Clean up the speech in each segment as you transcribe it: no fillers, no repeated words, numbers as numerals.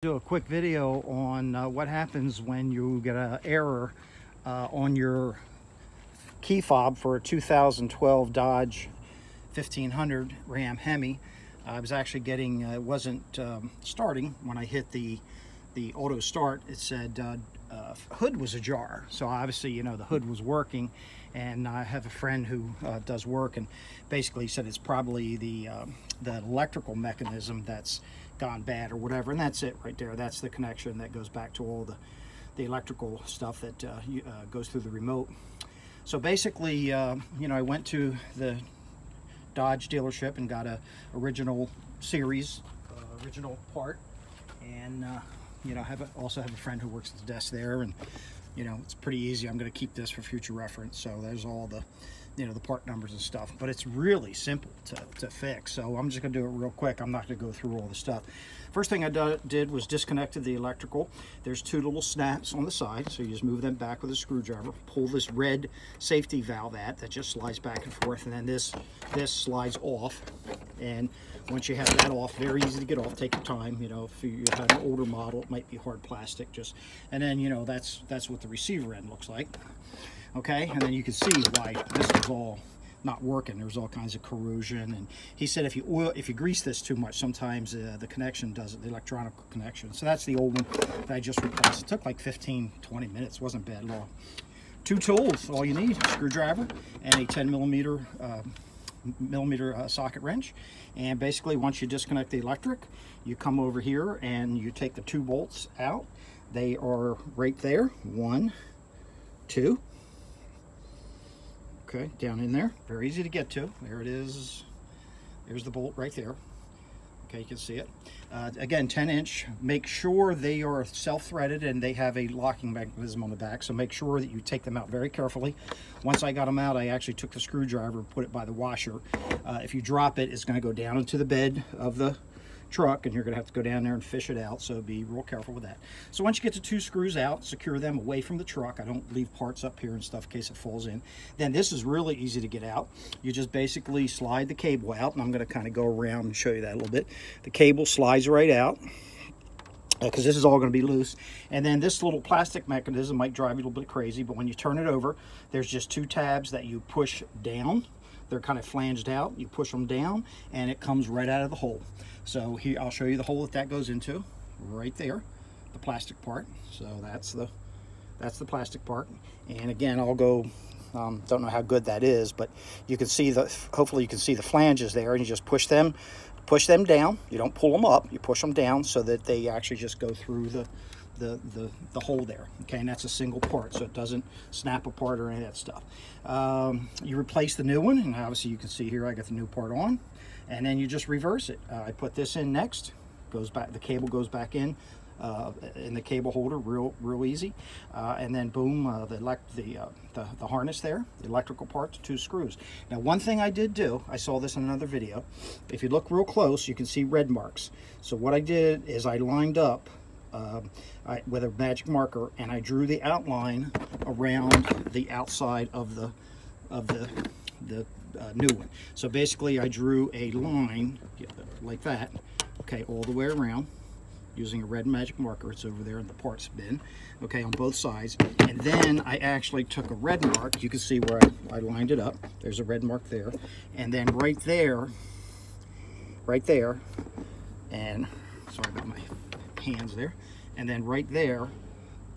Do a quick video on what happens when you get an error on your key fob for a 2012 Dodge 1500 Ram Hemi. I was actually getting, it wasn't starting when I hit the auto start. It said hood was ajar, so obviously, you know, the hood was working. And I have a friend who does work, and basically said it's probably the electrical mechanism that's gone bad or whatever. And that's it right there. That's the connection that goes back to all the electrical stuff that goes through the remote. So basically, you know, I went to the Dodge dealership and got a original series, original part. And you know, also have a friend who works at the desk there, and you know, it's pretty easy. I'm going to keep this for future reference. So there's all the, you know, the part numbers and stuff, but it's really simple to fix. So I'm just going to do it real quick. I'm not going to go through all the stuff. First thing I did was disconnected the electrical. There's two little snaps on the side, so you just move them back with a screwdriver. Pull this red safety valve that just slides back and forth, and then this slides off. And once you have that off, very easy to get off. Take your time. You know, if you have an older model, it might be hard plastic. And then, you know, that's what the receiver end looks like. Okay, and then you can see why this is all not working. There's all kinds of corrosion, and he said if you grease this too much, sometimes the connection does it, the electronic connection. So that's the old one that I just replaced. It took like 15-20 minutes. Wasn't bad at all. Two tools, all you need: a screwdriver and a 10 millimeter socket wrench. And basically, once you disconnect the electric, you come over here and you take the two bolts out. They are right there. 1, 2. Okay, down in there. Very easy to get to. There it is. There's the bolt right there. Okay, you can see it. Again, 10-inch. Make sure they are self-threaded and they have a locking mechanism on the back, so make sure that you take them out very carefully. Once I got them out, I actually took the screwdriver, put it by the washer. If you drop it, it's going to go down into the bed of the truck, and you're going to have to go down there and fish it out, so be real careful with that. So once you get the two screws out, secure them away from the truck. I don't leave parts up here and stuff in case it falls in. Then this is really easy to get out. You just basically slide the cable out, and I'm going to kind of go around and show you that a little bit. The cable slides right out, because this is all going to be loose. And then this little plastic mechanism might drive you a little bit crazy, but when you turn it over, there's just two tabs that you push down. They're kind of flanged out. You push them down, and it comes right out of the hole. So here, I'll show you the hole that goes into, right there, the plastic part. So that's the plastic part. And again, I'll go. Don't know how good that is, but you can see hopefully you can see the flanges there, and you just push them down. You don't pull them up. You push them down so that they actually just go through the hole there. Okay, and that's a single part, so it doesn't snap apart or any of that stuff. You replace the new one, and obviously you can see here I got the new part on, and then you just reverse it. I put this in next, goes back, the cable goes back in the cable holder, real easy, and then boom, the harness there, the electrical part, the two screws. Now, one thing I did do, I saw this in another video. If you look real close, you can see red marks. So what I did is I lined up with a magic marker, and I drew the outline around the outside of the new one. So basically I drew a line like that, okay, all the way around using a red magic marker. It's over there in the parts bin, okay, on both sides. And then I actually took a red mark. You can see where I lined it up. There's a red mark there, and then right there, and sorry about my hands there, and then right there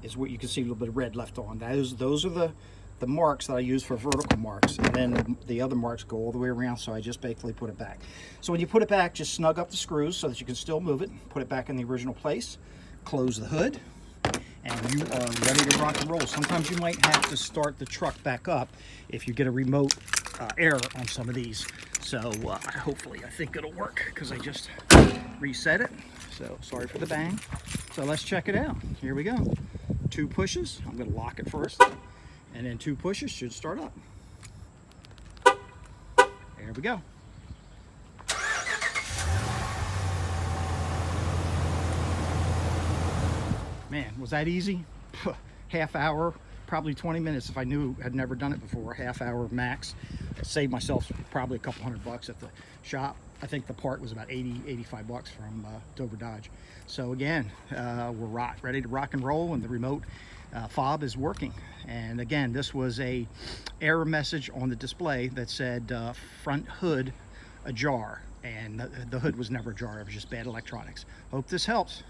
is what you can see a little bit of red left on. Those are the marks that I use for vertical marks, and then the other marks go all the way around, so I just basically put it back. So when you put it back, just snug up the screws so that you can still move it, put it back in the original place, close the hood, and you are ready to rock and roll. Sometimes you might have to start the truck back up if you get a remote error on some of these. So hopefully, I think it'll work, because I just reset it. So sorry for the bang. So let's check it out. Here we go. 2 pushes. I'm going to lock it first, and then 2 pushes should start up. There we go. Man, was that easy? Half hour probably 20 minutes if I knew I'd never done it before, half hour max. Saved myself probably a couple $100 at the shop. I think the part was about 85 bucks from Dover Dodge. So again, we're ready to rock and roll, and the remote fob is working. And again, this was a error message on the display that said front hood ajar, and the hood was never ajar. It was just bad electronics. Hope this helps.